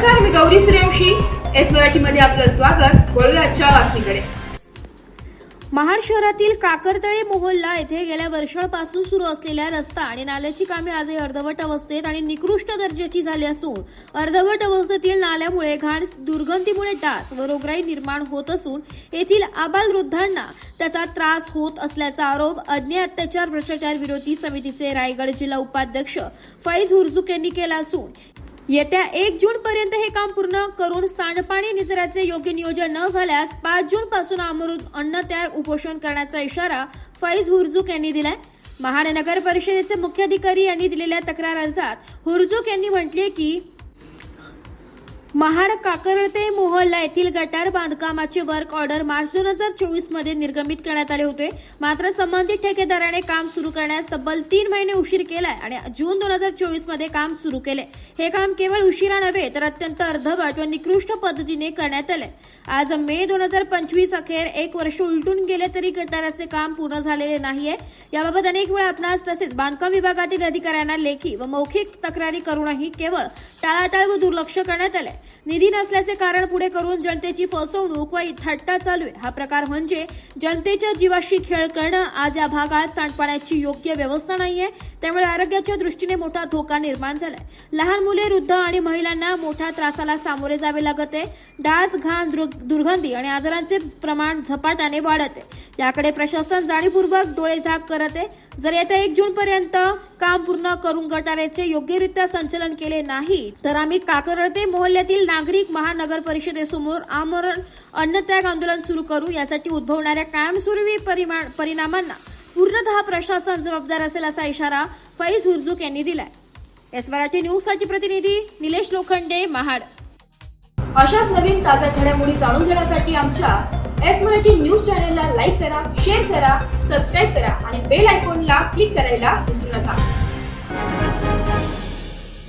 नमस्कार, मी गौरी सूर्यवंशी. एस मराठीमध्ये आपलं स्वागत. वळूया आजच्या बातमीकडे. महाड शहरातील काकरतळे मोहल्ला येथे गेल्या वर्षांपासून सुरू असलेल्या रस्ता आणि नाल्याची कामे आजही अर्धवट अवस्थेत आणि निकृष्ट दर्जाची झाली असून अर्धवट अवस्थेतील नाल्यामुळे घाण दुर्गंधीमुळे डास व रोगराई निर्माण होत असून येथील आबालवृद्धांना त्याचा त्रास होत असल्याचा आरोप अन्याय अत्याचार भ्रष्टाचार विरोधी समितीचे रायगड जिल्हा उपाध्यक्ष फैज हुर्जुक यांनी केला असून येत्या 1 जून पर्यंत हे काम पूर्ण करून सांडपाणी निचऱ्याचे योग्य नियोजन न झाल्यास 5 जून पासून आमरण अन्नत्याग उपोषण करण्याचा इशारा फैज हुर्जुक यांनी दिलाय. महाड नगर परिषदेचे मुख्याधिकारी यांनी दिलेल्या तक्रार अर्जात हुर्जुक यांनी म्हटले की महाड काकरतळे मोहल्ला येथील गटार बांधकामाचे वर्क ऑर्डर मार्च 2024 मध्ये निर्गमित करण्यात आले होते. मात्र संबंधित ठेकेदाराने काम सुरू करण्यास तब्बल 3 महिने उशीर केलाय आणि जून 2024 मध्ये काम सुरू केले. हे काम केवळ उशिरा नव्हे तर अत्यंत अर्धवट व निकृष्ट पद्धतीने करण्यात आले. आज मे 2025 अखेर 1 वर्ष उलटून गेले तरी गटाराचे काम पूर्ण झालेले नाहीये. याबाबत अनेक वेळा आपणास तसेच बांधकाम विभागातील अधिकाऱ्यांना लेखी व मौखिक तक्रारी करूनही केवळ टाळाटाळ व दुर्लक्ष करण्यात आले. निधी नसल्याचे कारण पुढे करून जनतेची फसवणूक व थट्टा चालू आहे. हा प्रकार म्हणजे जनतेच्या जीवाशी खेळ करणं. आज या भागात सांडपाण्याची योग्य व्यवस्था नाहीये, त्यामुळे आरोग्याच्या दृष्टीने मोठा धोका निर्माण झालाय. लहान मुले, वृद्ध आणि महिलांना मोठ्या त्रासाला सामोरे जावे लागत आहे. डास, घाण, दुर्गंधी आणि आजारांचे प्रमाण झपाट्याने वाढत आहे. याकडे प्रशासन जाणीवपूर्वक डोळेझाक करत आहे. जर येत्या 1 जून पर्यंत काम पूर्ण करून गटाराचे योग्यरित्या संचालन केले नाही तर आम्ही काकरतळे मोहल्ल्यातील नागरिक महानगर परिषदेसमोर आमरण अन्नत्याग आंदोलन सुरू करू. यासाठी उद्भवणाऱ्या कायमस्वरूपी परिणामांना पूर्णतः प्रशासन जबाबदार असेल असा इशारा फैज हुर्जुक यांनी दिलाय. एस मराठी न्यूज साठी प्रतिनिधी निलेश लोखंडे, महाड. अशाच नवीन ताज्या घडामोडी जाणून घेण्यासाठी आमच्या एस मराठी न्यूज चॅनलला लाईक करा, शेअर करा, सबस्क्राईब करा आणि बेल आयकॉनला क्लिक करायला विसरू नका.